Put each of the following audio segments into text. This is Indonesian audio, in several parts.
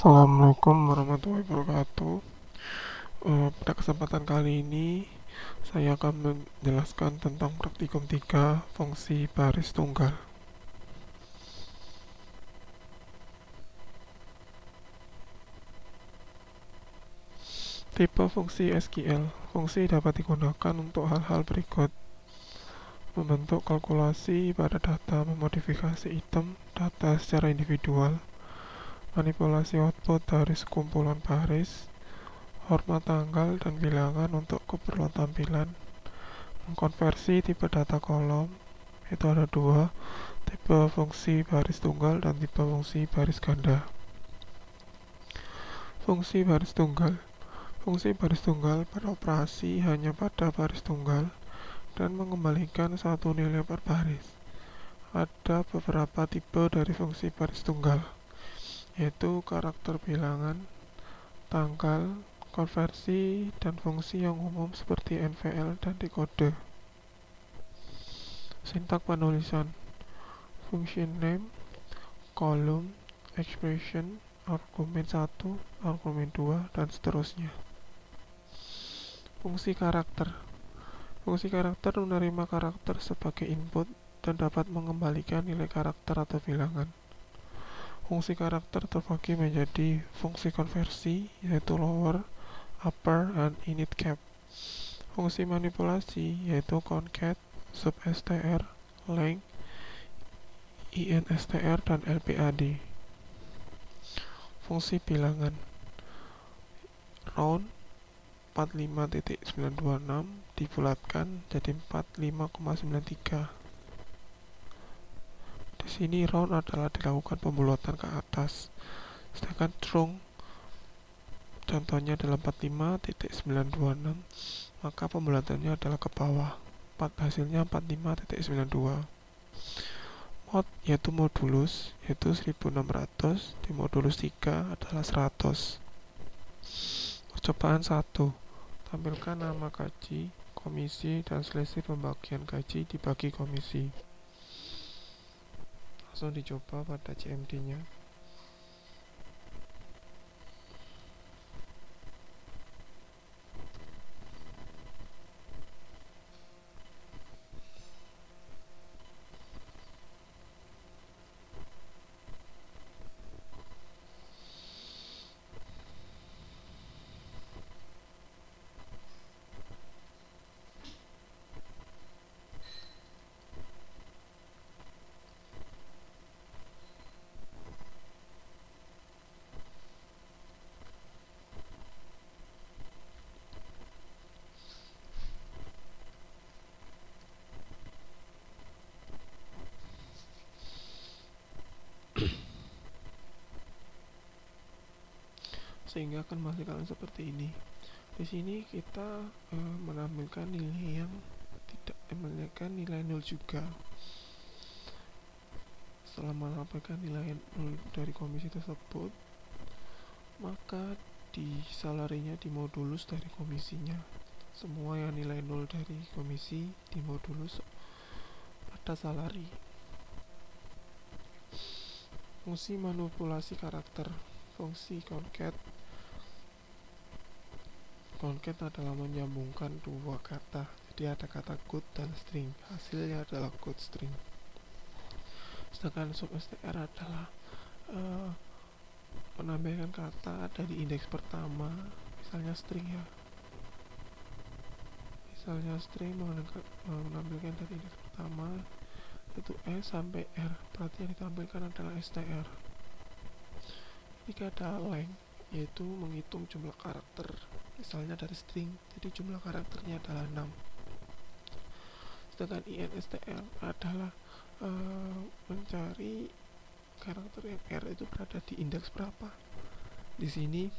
Assalamualaikum warahmatullahi wabarakatuh. Pada kesempatan kali ini saya akan menjelaskan tentang praktikum 3 fungsi baris tunggal. Tipe fungsi SQL. Fungsi dapat digunakan untuk hal-hal berikut: membentuk kalkulasi pada data, memodifikasi item data secara individual, manipulasi output dari sekumpulan baris, hormat tanggal dan bilangan untuk keperluan tampilan, mengkonversi tipe data kolom. Itu ada dua, tipe fungsi baris tunggal dan tipe fungsi baris ganda. Fungsi baris tunggal. Fungsi baris tunggal beroperasi hanya pada baris tunggal dan mengembalikan satu nilai per baris. Ada beberapa tipe dari fungsi baris tunggal, yaitu karakter bilangan, tanggal, konversi, dan fungsi yang umum seperti NVL dan dekode. Sintak penulisan: function name, kolom, expression, argumen 1, argumen 2, dan seterusnya. Fungsi karakter. Fungsi karakter menerima karakter sebagai input dan dapat mengembalikan nilai karakter atau bilangan. Fungsi karakter terbagi menjadi fungsi konversi, yaitu lower, upper, dan init cap. Fungsi manipulasi, yaitu concat, substr, length, instr, dan lpad. Fungsi bilangan: round 45.926 dibulatkan jadi 45,93. Di sini round adalah dilakukan pembulatan ke atas, sedangkan trunk contohnya adalah 45.926, maka pembulatannya adalah ke bawah. Hasilnya 45.92. Mod yaitu modulus, yaitu 1600, di modulus 3 adalah 100. Percobaan 1. Tampilkan nama gaji, komisi, dan selisih pembagian gaji dibagi komisi. Langsung dicoba pada CMD-nya. Sehingga akan menghasilkan seperti ini. Di sini kita menampilkan nilai yang tidak menampilkan nilai 0 juga. Setelah menampilkan nilai 0 dari komisi tersebut, maka di salarinya dimodulus dari komisinya. Semua yang nilai 0 dari komisi dimodulus pada salari. Fungsi manipulasi karakter. Fungsi concat. Concat adalah menyambungkan dua kata, jadi ada kata good dan string. Hasilnya adalah good string. Sedangkan substr adalah menampilkan kata dari indeks pertama, misalnya string ya. Misalnya string menampilkan dari indeks pertama yaitu S sampai R, berarti yang ditampilkan adalah str. Jika ada length, yaitu menghitung jumlah karakter, misalnya dari string, jadi jumlah karakternya adalah 6. Sedangkan instr adalah mencari karakter yang R itu berada di indeks berapa. Di sini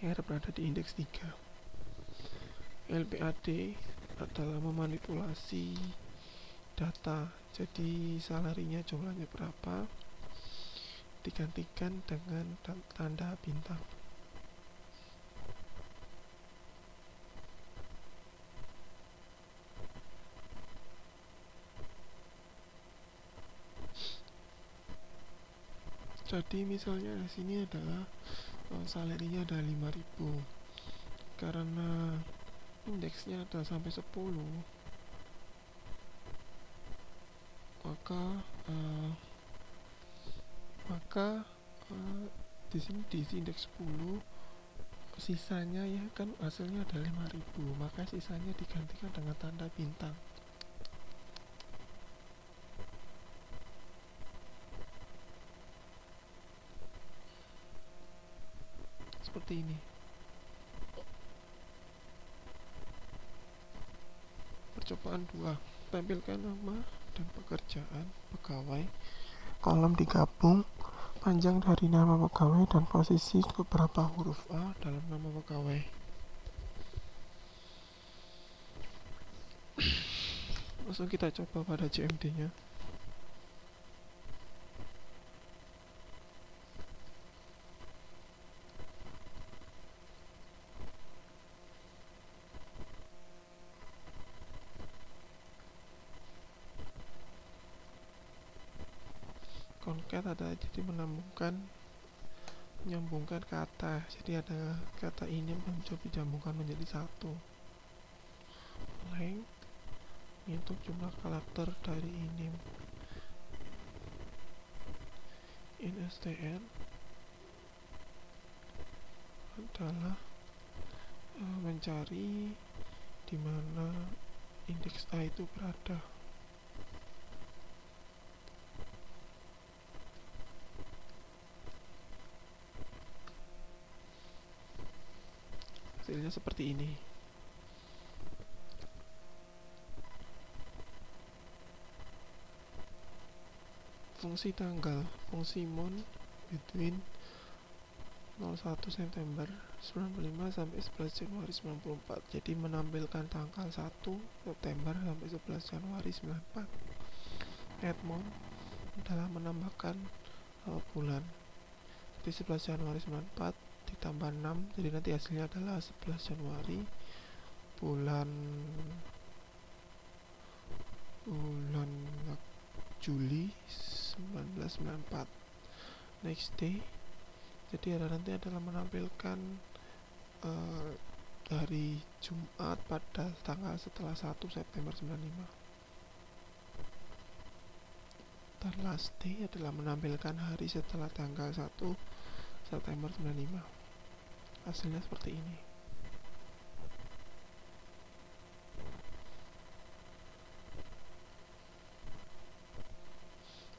R berada di indeks 3. LPAD adalah memanipulasi data, jadi salarinya jumlahnya berapa digantikan dengan tanda bintang. Jadi misalnya di sini adalah salarinya ada 5.000, karena indeksnya ada sampai 10, maka uh, maka di sini diisi indeks 10, sisanya ya kan hasilnya ada 5.000, maka sisanya digantikan dengan tanda bintang seperti ini. Percobaan 2, tampilkan nama dan pekerjaan pegawai, kolom digabung, panjang dari nama pegawai dan posisi beberapa huruf A dalam nama pegawai. Langsung kita coba pada CMD-nya. Concat ada, jadi menyambungkan kata, jadi ada kata ini mencoba disambungkan menjadi satu. Length, untuk jumlah karakter dari ini. In str adalah mencari di mana indeks A itu berada. Hasilnya seperti ini. Fungsi tanggal, fungsi mon between 01 September 95 sampai 11 Januari 94. Jadi menampilkan tanggal 1 September sampai 11 Januari 94. Add-mon adalah menambahkan bulan. Jadi 11 Januari 94 ditambah 6, jadi nanti hasilnya adalah 11 Januari bulan Juli 1994. Next day, jadi nanti adalah menampilkan hari Jumat pada tanggal setelah 1 September 95. Dan last day adalah menampilkan hari setelah tanggal 1 September 95. Hasilnya seperti ini.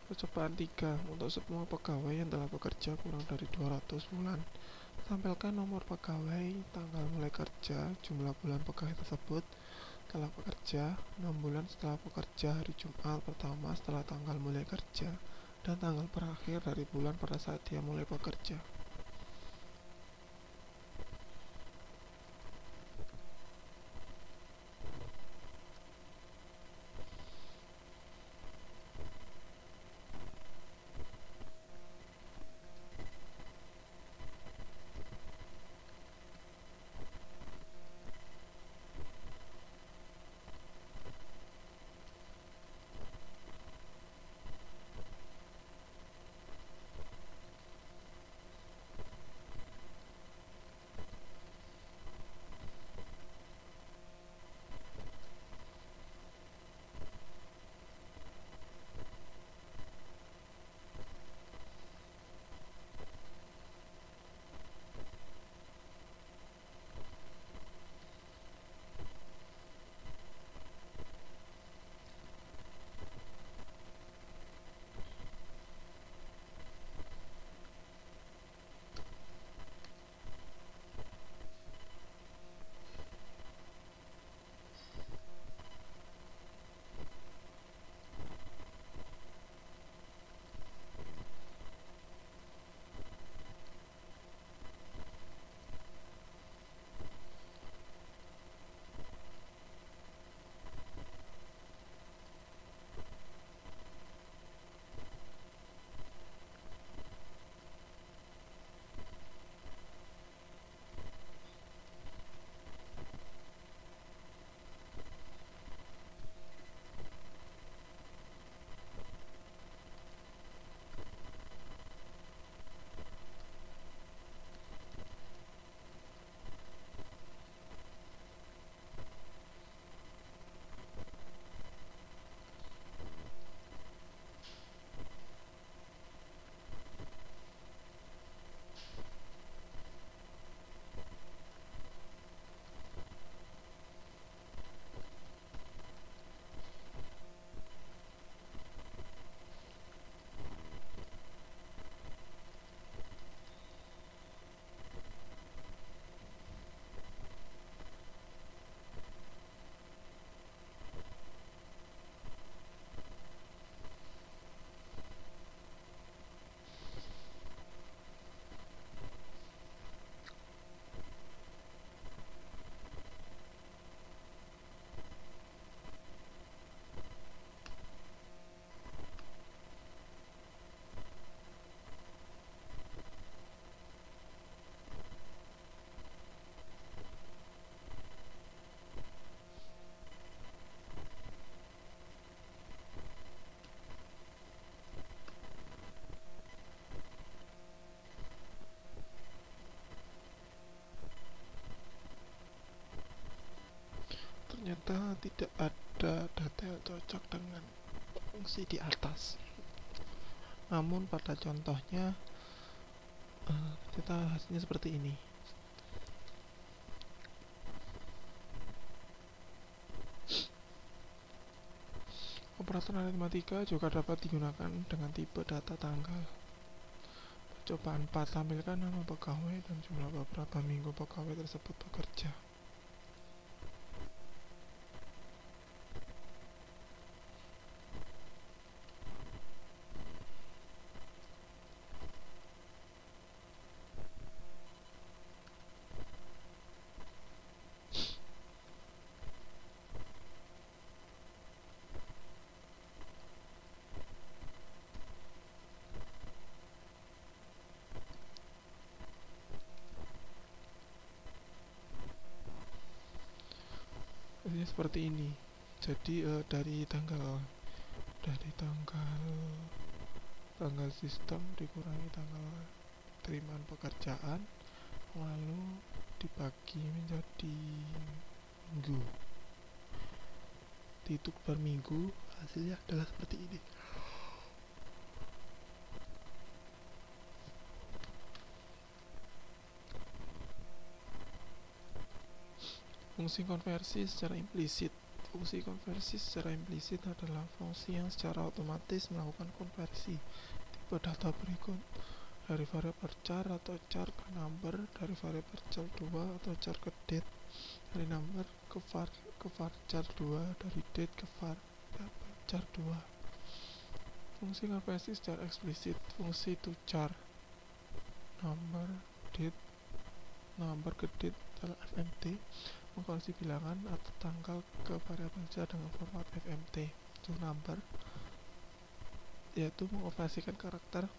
Percobaan 3, untuk semua pegawai yang telah bekerja kurang dari 200 bulan, tampilkan nomor pegawai, tanggal mulai kerja, jumlah bulan pegawai tersebut telah bekerja 6 bulan setelah bekerja, hari Jumat pertama setelah tanggal mulai kerja, dan tanggal berakhir dari bulan pada saat dia mulai bekerja. ternyata tidak ada data yang cocok dengan fungsi di atas. Namun pada contohnya kita hasilnya seperti ini. Operator aritmatika juga dapat digunakan dengan tipe data tanggal. Percobaan 4, tampilkan nama pegawai dan jumlah beberapa minggu pegawai tersebut bekerja. Ini seperti ini. Jadi dari tanggal sistem dikurangi tanggal terimaan pekerjaan, lalu dibagi menjadi minggu, dihitung per minggu, hasilnya adalah seperti ini. Fungsi konversi secara implisit. Fungsi konversi secara implisit adalah fungsi yang secara otomatis melakukan konversi tipe data berikut: dari variabel char atau char ke number, dari variabel char 2 atau char ke date, dari number ke varchar 2, dari date ke variabel char 2. Fungsi konversi secara eksplisit. Fungsi to char number ke date adalah fmt, mengkonversi bilangan atau tanggal ke variabel char dengan format fmt. To number yaitu mengonversikan karakter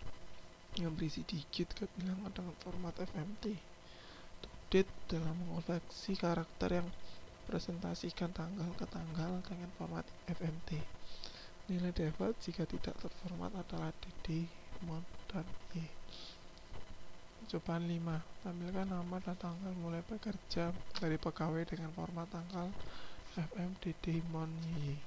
yang berisi digit ke bilangan dengan format fmt. To date dalam mengonversi karakter yang presentasikan tanggal ke tanggal dengan format fmt. Nilai default jika tidak terformat adalah dd, mon, dan y. Cobaan 5. Tampilkan nama dan tanggal mulai bekerja dari pegawai dengan format tanggal fm, dd, mon, y.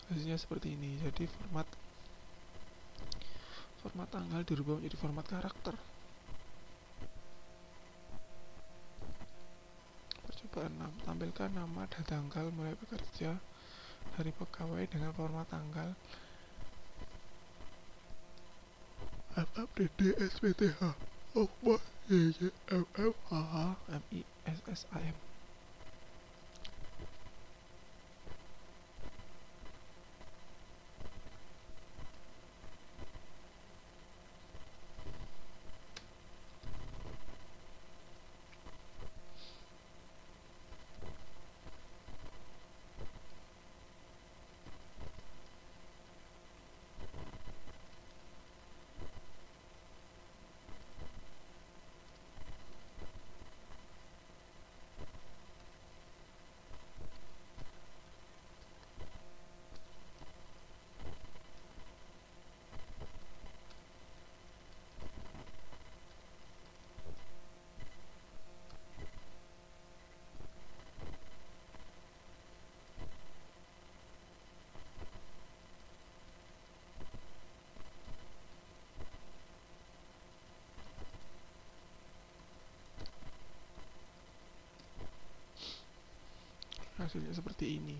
Hasilnya seperti ini. Jadi format tanggal dirubah menjadi format karakter. Percobaan 6. Tampilkan nama dan tanggal mulai bekerja dari pegawai dengan format tanggal FFDD SPTH OKMA YY MMHH MISSAM. Hasilnya seperti ini.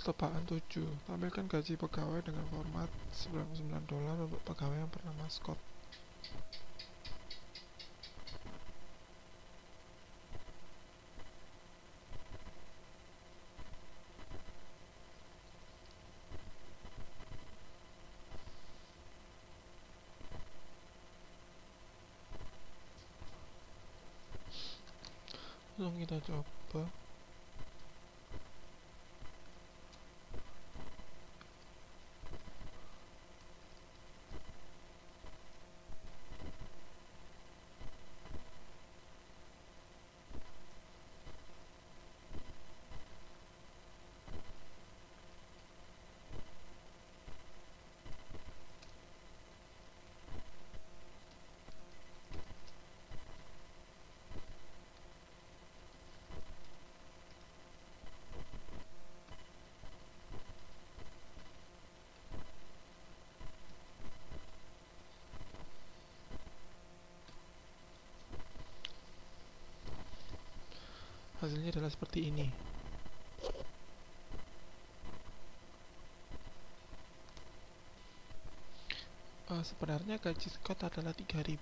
Percobaan 7. Tampilkan gaji pegawai dengan format $99 untuk pegawai yang bernama Scott. Langsung kita coba. Hasilnya adalah seperti ini. Sebenarnya gaji Scott adalah 3.000,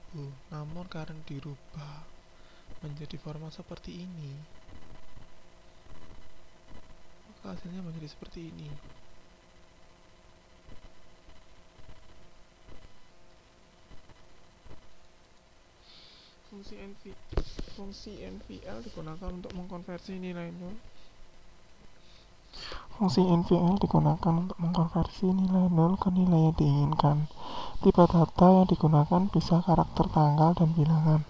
namun karena dirubah menjadi format seperti ini, maka hasilnya menjadi seperti ini. Fungsi NVL digunakan untuk mengkonversi nilai nol. Fungsi NVL digunakan untuk mengkonversi nilai nol ke nilai yang diinginkan. Tipe data yang digunakan bisa karakter, tanggal, dan bilangan.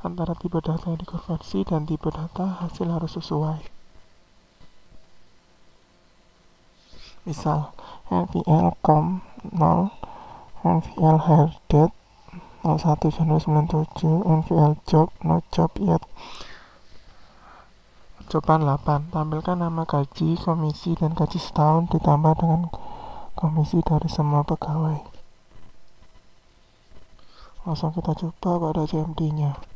Antara tipe data yang dikonversi dan tipe data, hasil harus sesuai. Misal, NVL com 0, NVL hire date 01 Januari 97, NVL job no job yet. Percobaan 8. Tampilkan nama gaji, komisi, dan gaji setahun ditambah dengan komisi dari semua pegawai. Langsung kita coba pada CMD-nya.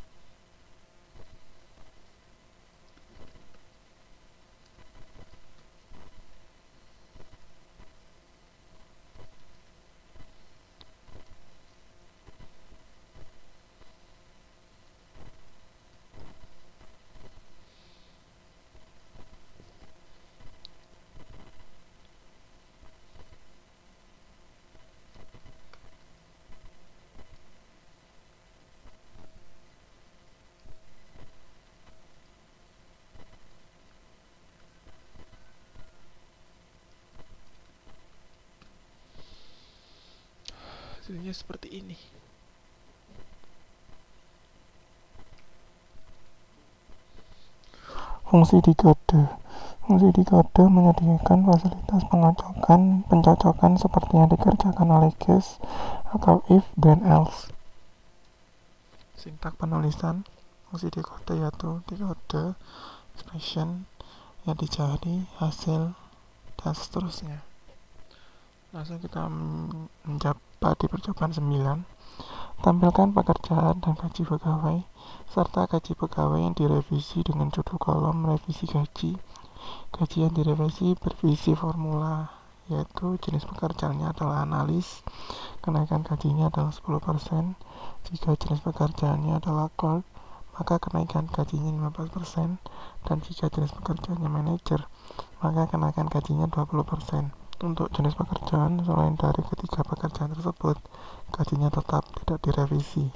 Hasilnya seperti ini. Fungsi dekode. Fungsi dekode menyediakan fasilitas pencocokan seperti yang dikerjakan oleh case atau if then else. Sintak penulisan fungsi dekode yaitu dekode, expression yang dicari, hasil, dan seterusnya. Langsung kita mencoba di percobaan 9. Tampilkan pekerjaan dan gaji pegawai serta gaji pegawai yang direvisi dengan judul kolom revisi gaji. Gaji yang direvisi berisi formula, yaitu jenis pekerjaannya adalah analis, kenaikan gajinya adalah 10%. Jika jenis pekerjaannya adalah clerk, maka kenaikan gajinya 15%, dan jika jenis pekerjaannya manajer, maka kenaikan gajinya 20%. Untuk jenis pekerjaan selain dari ketiga pekerjaan tersebut, gajinya tetap tidak direvisi.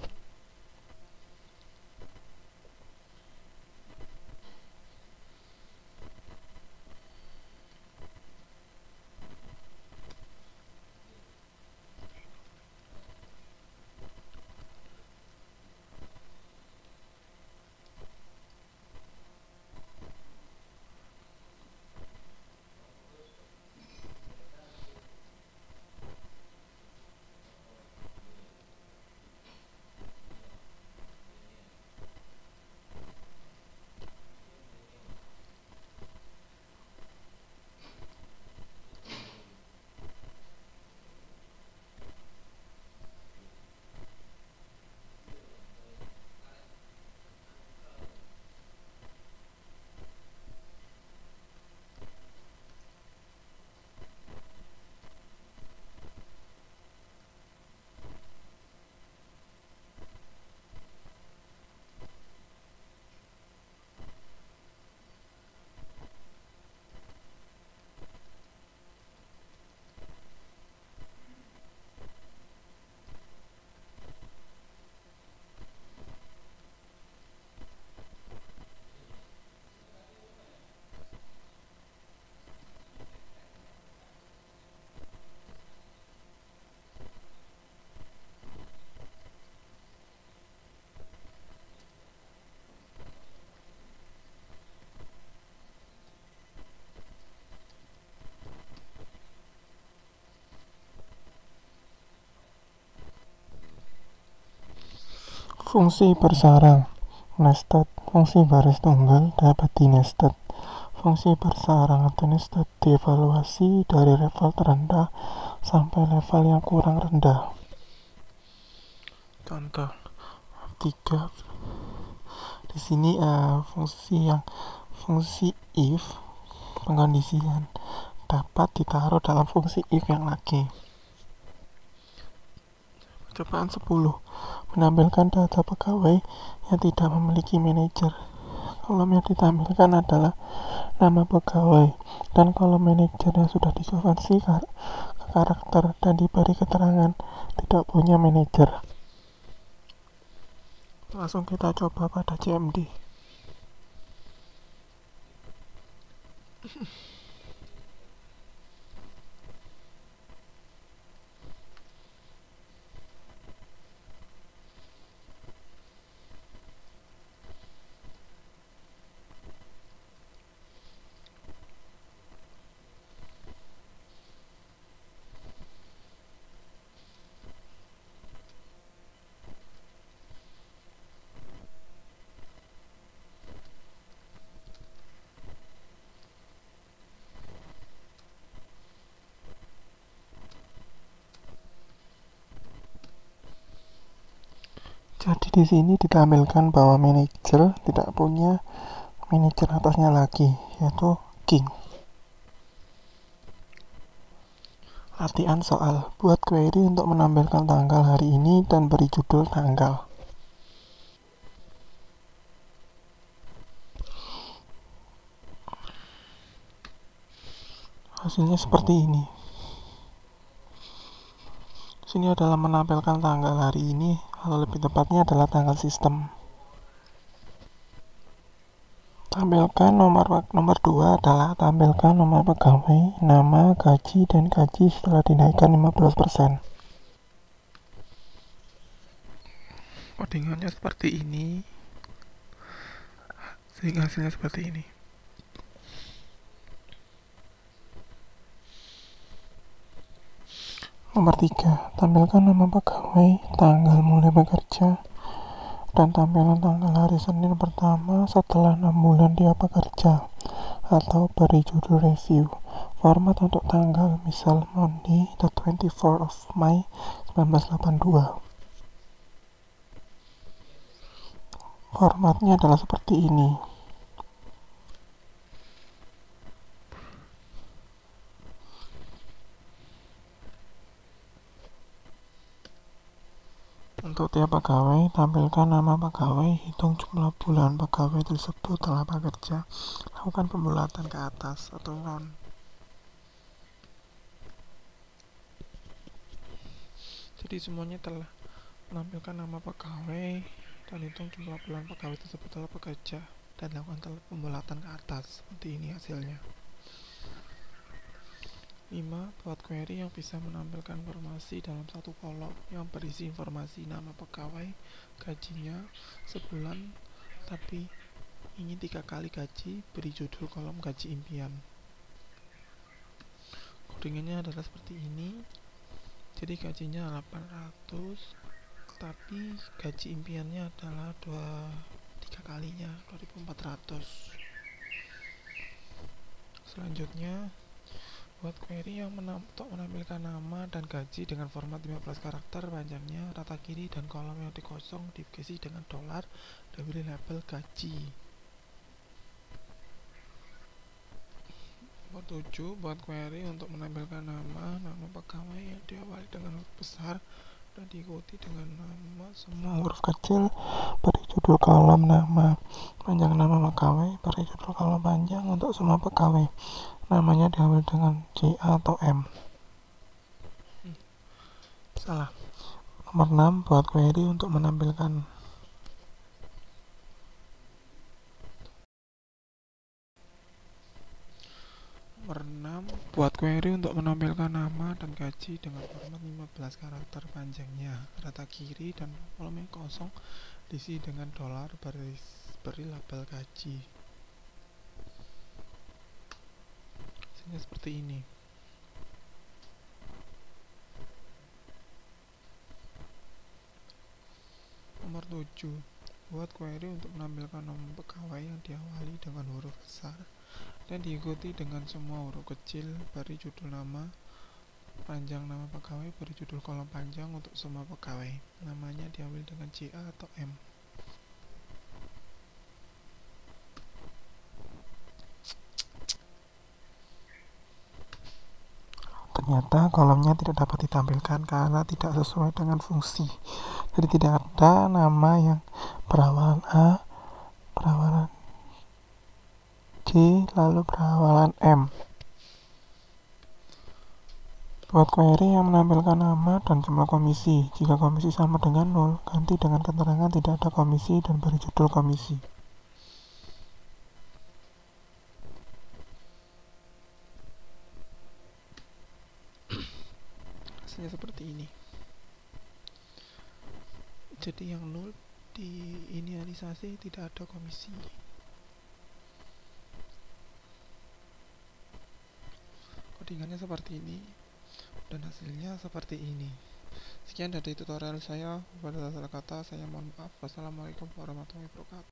Fungsi bersarang nested, fungsi baris tunggal dapat di nested. Fungsi bersarang atau nested dievaluasi dari level terendah sampai level yang kurang rendah. Contoh 3 di sini fungsi if pengkondisian dapat ditaruh dalam fungsi if yang lagi. Percobaan 10 menampilkan data pegawai yang tidak memiliki manajer. Kolom yang ditampilkan adalah nama pegawai dan kolom manajer yang sudah dikonversi ke karakter dan diberi keterangan tidak punya manajer. Langsung kita coba pada CMD. Jadi di sini ditampilkan bahwa manajer tidak punya manajer atasnya lagi, yaitu King. Latihan soal, buat query untuk menampilkan tanggal hari ini dan beri judul tanggal. Hasilnya seperti ini. Sini adalah menampilkan tanggal hari ini, atau lebih tepatnya adalah tanggal sistem. Tampilkan nomor 2 adalah tampilkan nomor pegawai, nama, gaji, dan gaji setelah dinaikkan 15%. Codingannya seperti ini, sehingga hasilnya seperti ini. Nomor 3, tampilkan nama pegawai, tanggal mulai bekerja, dan tampilan tanggal hari Senin pertama setelah 6 bulan dia bekerja, atau beri judul review. Format untuk tanggal, misal Monday, the 24th of May 1982. Formatnya adalah seperti ini. Untuk tiap pegawai, tampilkan nama pegawai, hitung jumlah bulan pegawai tersebut telah bekerja, lakukan pembulatan ke atas atau round. Jadi semuanya telah menampilkan nama pegawai dan hitung jumlah bulan pegawai tersebut telah bekerja dan lakukan pembulatan ke atas. Seperti ini hasilnya. 5. Buat query yang bisa menampilkan informasi dalam satu kolom yang berisi informasi nama pegawai, gajinya, sebulan, tapi ingin 3 kali gaji, beri judul kolom gaji impian. Codingannya adalah seperti ini. Jadi gajinya 800, tapi gaji impiannya adalah 3 kalinya, 2400. Selanjutnya, buat query yang untuk menampilkan nama dan gaji dengan format 15 karakter panjangnya, rata kiri dan kolom yang dikosong diisi dengan dolar dan pilih label gaji. Nomor 7, buat query untuk menampilkan nama pegawai yang diawali dengan huruf besar dan diikuti dengan nama semua huruf kecil, beri judul kolom nama. Panjang nama pegawai, beri judul kolom panjang untuk semua pegawai. Namanya diambil dengan J atau M. Salah. Nomor 6, buat query untuk menampilkan nama dan gaji dengan format 15 karakter panjangnya, rata kiri dan kolom yang kosong diisi dengan dolar, beri label gaji. Hasilnya seperti ini. Nomor Nomor 7. Buat query untuk menampilkan nama pegawai yang diawali dengan huruf besar dan diikuti dengan semua huruf kecil. Beri judul nama panjang nama pegawai, beri judul kolom panjang untuk semua pegawai. Namanya diawali dengan JA atau M. Ternyata kolomnya tidak dapat ditampilkan karena tidak sesuai dengan fungsi. Jadi tidak ada nama yang berawalan A, berawalan J, lalu berawalan M. Buat query yang menampilkan nama dan jumlah komisi. Jika komisi sama dengan 0, ganti dengan keterangan tidak ada komisi dan beri judul komisi. Hasilnya seperti ini. Jadi yang 0 diinisialisasi tidak ada komisi. Codingannya seperti ini dan hasilnya seperti ini. Sekian dari tutorial saya. Pada salah kata saya mohon maaf. Wassalamualaikum warahmatullahi wabarakatuh.